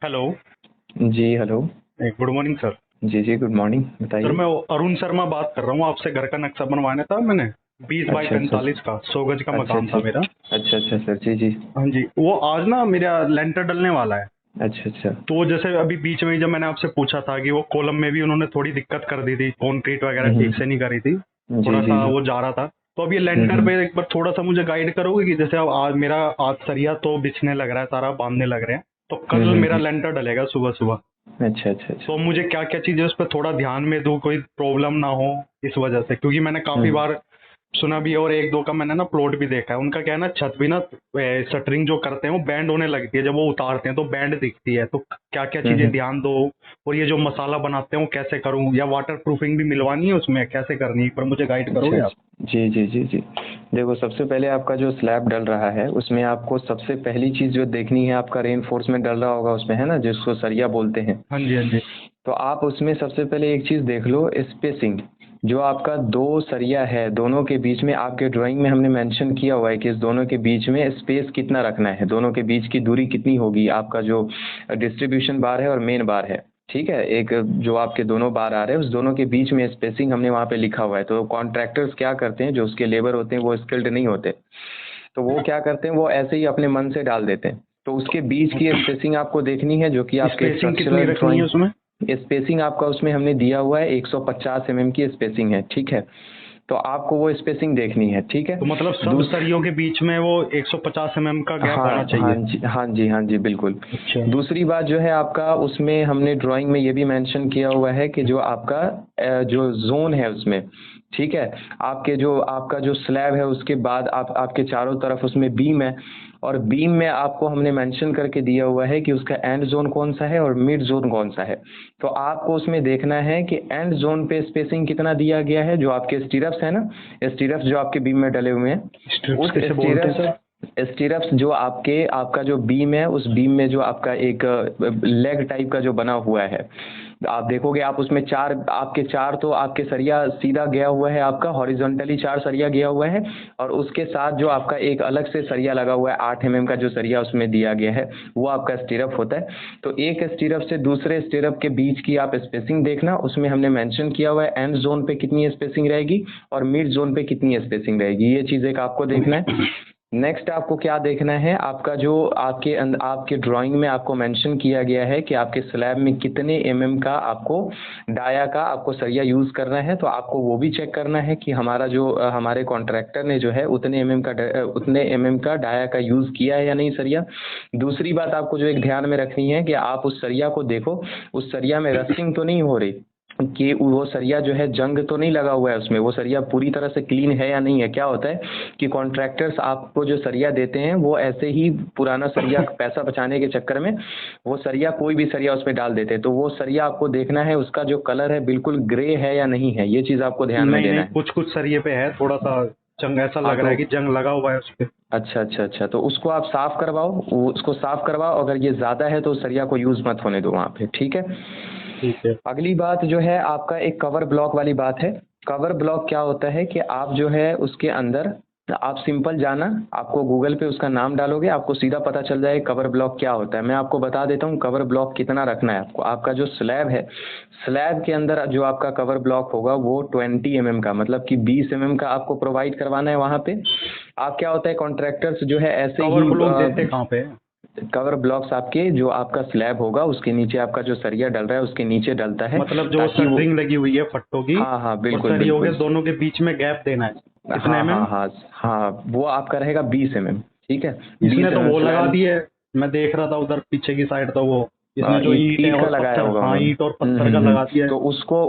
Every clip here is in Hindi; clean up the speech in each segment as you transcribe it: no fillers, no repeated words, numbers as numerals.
हेलो। जी, हेलो। Good morning sir. जी, जी, गुड मॉर्निंग, सर बताइए। मैं अरुण शर्मा बात कर रहा हूँ आपसे। घर का नक्शा बनवाना था मैंने, 20 बाई 45 अच्छा, का 100 गज का अच्छा, मकान अच्छा। था मेरा। अच्छा, अच्छा सर, जी, जी। हाँ जी, वो आज ना मेरा लेंटर डलने वाला है। अच्छा, अच्छा। तो जैसे अभी बीच में ही जब मैंने आपसे पूछा था कि वो कॉलम में भी उन्होंने थोड़ी दिक्कत कर दी थी, कंक्रीट वगैरह हुँ, ठीक से नहीं करी थी, जी, थोड़ा जी, सा जी। वो जा रहा था। तो अब ये हुँ, लेंटर हुँ। पे एक बार थोड़ा सा मुझे गाइड करोगे कि जैसे अब आज मेरा आज सरिया तो बिछने लग रहा है, सारा बांधने लग रहे हैं, तो हुँ, कल हुँ, मेरा हुँ। लेंटर डलेगा सुबह सुबह। अच्छा, अच्छा, तो अच्छा। मुझे क्या क्या चीजें उस पर थोड़ा ध्यान में दूँ, कोई प्रॉब्लम ना हो इस वजह से, क्योंकि मैंने हुँ। काफी बार सुना भी है और एक दो का मैंने ना प्लॉट भी देखा है। उनका क्या है ना, छत भी ना शटरिंग जो करते हैं वो बैंड होने लगती है, जब वो उतारते हैं तो बैंड दिखती है। तो क्या क्या हुँ, चीजें हुँ। ध्यान दो, और ये जो मसाला बनाते हैं वो कैसे करूँ, या वाटर प्रूफिंग भी मिलवानी है उसमें, कैसे करनी है, पर मुझे गाइड अच्छा, करोगे आप? अच्छा। जी, जी, जी, जी। देखो, सबसे पहले आपका जो स्लैब डल रहा है, उसमें आपको सबसे पहली चीज़ जो देखनी है, आपका रेनफोर्समेंट डल रहा होगा उसमें, है ना? जिसको सरिया बोलते हैं। हाँ जी, हाँ जी। तो आप उसमें सबसे पहले एक चीज़ देख लो, स्पेसिंग। जो आपका 2 सरिया है, दोनों के बीच में आपके ड्राइंग में हमने मेंशन किया हुआ है कि इस दोनों के बीच में स्पेस कितना रखना है, दोनों के बीच की दूरी कितनी होगी, आपका जो डिस्ट्रीब्यूशन बार है और मेन बार है, ठीक है? एक जो आपके दोनों बार आ रहे हैं, उस दोनों के बीच में स्पेसिंग हमने वहाँ पे लिखा हुआ है। तो कॉन्ट्रैक्टर्स क्या करते हैं, जो उसके लेबर होते हैं, वो स्किल्ड नहीं होते। तो वो क्या करते हैं, वो ऐसे ही अपने मन से डाल देते हैं। तो उसके बीच की स्पेसिंग आपको देखनी है, जो कि आपके स्पेसिंग कितनी स्ट्रक्चरल रखनी है ड्राइंग। उसमें? स्पेसिंग आपका उसमें हमने दिया हुआ है, 150 एमएम की स्पेसिंग है, ठीक है? तो आपको वो स्पेसिंग देखनी है, ठीक है? तो मतलब सब दूस सरियों के बीच में वो 150 mm का गैप होना हाँ, हाँ चाहिए? जी, हाँ जी, हाँ जी, बिल्कुल। अच्छा। दूसरी बात जो है आपका, उसमें हमने ड्राइंग में ये भी मेंशन किया हुआ है कि जो आपका जो ज़ोन है उसमें, ठीक है? आपका जो स्लैब है, उसके बाद आपके चारों तरफ उसमें बीम है, और बीम में आपको हमने मेंशन करके दिया हुआ है कि उसका एंड ज़ोन कौन-सा है और मिड ज़ोन कौन-सा है। तो आपको उसमें देखना है कि एंड ज़ोन पे स्पेसिंग कितना दिया गया है, जो आपके स्टीरप्स हैं ना, स्टीरप्स जो आपके बीम में डले हुए हैं, स्ट्रिप्स उस किसे बोलते हैं सर? स्टीरप्स जो आपका जो बीम है, उस बीम में जो आपका एक लेग टाइप का जो बना हुआ है, आप देखोगे, आप उसमें 4 तो आपके सरिया सीधा गया हुआ है, आपका हॉरिजॉन्टली 4 सरिया गया हुआ है, और उसके साथ जो आपका एक अलग से सरिया लगा हुआ है, 8 एमएम का जो सरिया उसमें दिया गया है, वो आपका स्टीरअप होता है। तो एक स्टीरअप से दूसरे स्टीरअप के बीच की आप स्पेसिंग देखना, उसमें हमने मेंशन किया हुआ है एंड ज़ोन पे कितनी स्पेसिंग रहेगी और मिड ज़ोन पे कितनी स्पेसिंग रहेगी, ये चीज़ एक आपको देखना है। नेक्स्ट आपको क्या देखना है, आपका जो आपके ड्राइंग में आपको मेंशन किया गया है कि आपके स्लैब में कितने एमएम का आपको डाया का आपको सरिया यूज़ करना है, तो आपको वो भी चेक करना है कि हमारे कॉन्ट्रैक्टर ने जो है उतने एमएम का डाया का यूज़ किया है या नहीं सरिया। दूसरी बात आपको जो एक ध्यान में रखनी है कि आप उस सरिया को देखो, उस सरिया में रस्टिंग तो नहीं हो रही, कि वो सरिया जो है जंग तो नहीं लगा हुआ है उसमें, वो सरिया पूरी तरह से क्लीन है या नहीं है। क्या होता है कि कॉन्ट्रैक्टर्स आपको जो सरिया देते हैं, वो ऐसे ही पुराना सरिया पैसा बचाने के चक्कर में वो सरिया कोई भी सरिया उसमें डाल देते हैं। तो वो सरिया आपको देखना है, उसका जो कलर है बिल्कुल ग्रे है या नहीं है, ये चीज़ आपको ध्यान में नहीं देना नहीं, है। कुछ कुछ सरिये पे है थोड़ा सा जंग, ऐसा हाँ, लग रहा तो है कि जंग लगा हुआ है उस पे। अच्छा, अच्छा, अच्छा, तो उसको आप साफ़ करवाओ, उसको साफ़ करवाओ, अगर ये ज़्यादा है तो सरिया को यूज़ मत होने दो वहाँ पे, ठीक है? ठीक है। अगली बात जो है आपका एक कवर ब्लॉक वाली बात है। कवर ब्लॉक क्या होता है कि आप जो है उसके अंदर, आप सिंपल जाना, आपको गूगल पे उसका नाम डालोगे, आपको सीधा पता चल जाएगा कवर ब्लॉक क्या होता है। मैं आपको बता देता हूँ कवर ब्लॉक कितना रखना है आपको। आपका जो स्लैब है, स्लैब के अंदर जो आपका कवर ब्लॉक होगा वो 20 एमएम का, मतलब कि 20 एमएम का आपको प्रोवाइड करवाना है वहाँ पे। आप क्या होता है, कॉन्ट्रैक्टर्स जो है ऐसे कवर ही ब्लॉक देते कहाँ पे है? कवर ब्लॉक्स आपके जो आपका स्लैब होगा उसके नीचे, आपका जो सरिया डल रहा है उसके नीचे डलता है, मतलब जो ताकि वो। सटरिंग लगी हुई है फट्टों की, हाँ, हाँ, और बिल्कुल, सरियों के बिल्कुल। दोनों के बीच में गैप देना है, कितने हाँ, हाँ, mm? हाँ, हाँ, वो आपका रहेगा 20 एमएम, ठीक है? इसने 20 तो एमएम वो लगा स्लैब। दी है, मैं देख रहा था उधर पीछे की साइड, तो वो इसने जो ईंट ईंट है ईंट का और लगाया पत्थर, होगा हाँ उन्होंने। ईंट और पत्थर का लगा दिया है। तो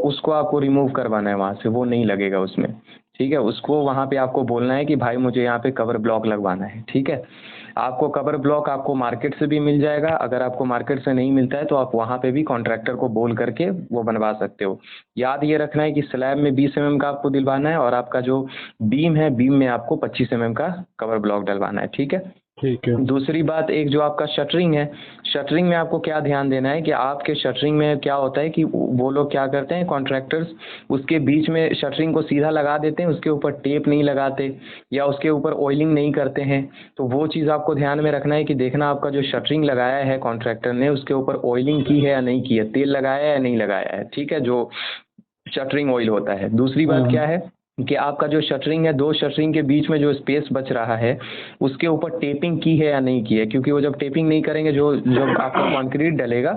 उसको आपको रिमूव करवाना है वहाँ से, वो नहीं लगेगा उसमें, ठीक है? उसको वहाँ पे आपको बोलना है कि भाई मुझे यहाँ पे कवर ब्लॉक लगवाना है, ठीक है? आपको कवर ब्लॉक आपको मार्केट से भी मिल जाएगा, अगर आपको मार्केट से नहीं मिलता है तो आप वहाँ पे भी कॉन्ट्रैक्टर को बोल करके वो बनवा सकते हो। याद ये रखना है कि स्लैब में 20 एमएम का आपको दिलवाना है, और आपका जो बीम है, बीम में आपको 25 एमएम का कवर ब्लॉक डलवाना है, ठीक है? ठीक है। दूसरी बात, एक जो आपका शटरिंग है, शटरिंग में आपको क्या ध्यान देना है कि आपके शटरिंग में क्या होता है कि वो लोग क्या करते हैं कॉन्ट्रैक्टर्स, उसके बीच में शटरिंग को सीधा लगा देते हैं, उसके ऊपर टेप नहीं लगाते या उसके ऊपर ऑयलिंग नहीं करते हैं। तो वो चीज़ आपको ध्यान में रखना है कि देखना आपका जो शटरिंग लगाया है कॉन्ट्रैक्टर ने उसके ऊपर ऑयलिंग की है या नहीं की है, तेल लगाया है या नहीं लगाया है, ठीक है, जो शटरिंग ऑयल होता है। दूसरी बात क्या है कि आपका जो शटरिंग है, दो शटरिंग के बीच में जो स्पेस बच रहा है उसके ऊपर टेपिंग की है या नहीं की है, क्योंकि वो जब टेपिंग नहीं करेंगे, जो जब आपका कंक्रीट डलेगा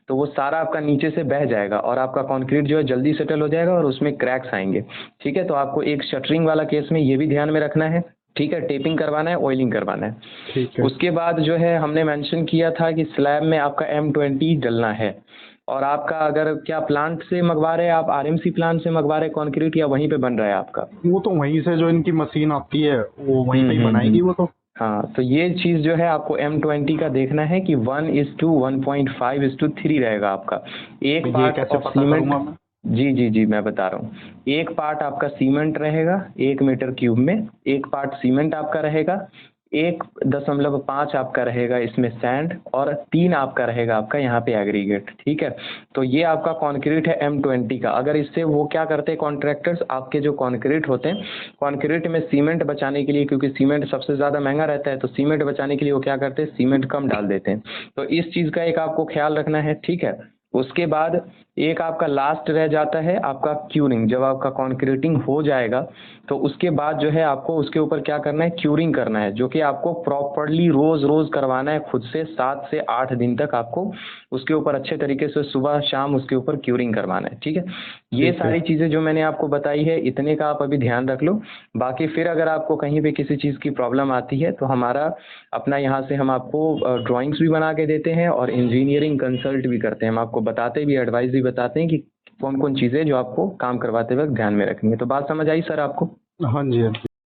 तो वो सारा आपका नीचे से बह जाएगा और आपका कंक्रीट जो है जल्दी सेटल हो जाएगा और उसमें क्रैक्स आएंगे। ठीक है, तो आपको एक शटरिंग वाला केस में ये भी ध्यान में रखना है। ठीक है, टेपिंग करवाना है, ऑयलिंग करवाना है। ठीक है। उसके बाद जो है हमने मेंशन किया था कि स्लैब में आपका M20 डलना है। और आपका अगर क्या प्लांट से मंगवा रहे हैं आप, RMC प्लांट से मंगवा रहे हैं कंक्रीट, या वहीं पे बन रहा है आपका? वो तो वहीं से जो इनकी मशीन आती है वो वहीं पे ही बनाएगी वो तो। हाँ, तो ये चीज़ जो है आपको M20 का देखना है कि 1:1.5:3 रहेगा आपका। एक ये पार्ट कैसे ऑफ पता सीमेंट, करूंगा मैं? जी जी जी मैं बता रहा हूँ। एक पार्ट आपका सीमेंट रहेगा 1 मीटर क्यूब में, एक पार्ट सीमेंट आपका रहेगा, 1.5 आपका रहेगा इसमें सैंड, और 3 आपका रहेगा आपका यहाँ पे एग्रीगेट। ठीक है, तो ये आपका कंक्रीट है M20 का। अगर इससे वो क्या करते हैं कॉन्ट्रैक्टर्स, आपके जो कंक्रीट होते हैं, कंक्रीट में सीमेंट बचाने के लिए, क्योंकि सीमेंट सबसे ज़्यादा महंगा रहता है, तो सीमेंट बचाने के लिए वो क्या करते हैं, सीमेंट कम डाल देते हैं। तो इस चीज़ का एक आपको ख्याल रखना है। ठीक है, उसके बाद एक आपका लास्ट रह जाता है आपका क्यूरिंग। जब आपका कॉन्क्रीटिंग हो जाएगा तो उसके बाद जो है आपको उसके ऊपर क्या करना है, क्यूरिंग करना है, जो कि आपको प्रॉपरली रोज रोज करवाना है खुद से। 7 से 8 दिन तक आपको उसके ऊपर अच्छे तरीके से सुबह शाम उसके ऊपर क्यूरिंग करवाना है। ठीक है, ये ठीक है। सारी चीज़ें जो मैंने आपको बताई है, इतने का आप अभी ध्यान रख लो। बाकी फिर अगर आपको कहीं पे किसी चीज़ की प्रॉब्लम आती है तो हमारा अपना यहाँ से हम आपको ड्राइंग्स भी बना के देते हैं और इंजीनियरिंग कंसल्ट भी करते हैं। हम आपको बताते भी, एडवाइस भी बताते हैं कि कौन कौन चीज़ें जो आपको काम करवाते वक्त ध्यान में रखनी है। तो बात समझ आई सर आपको? हाँ जी, हाँ जी।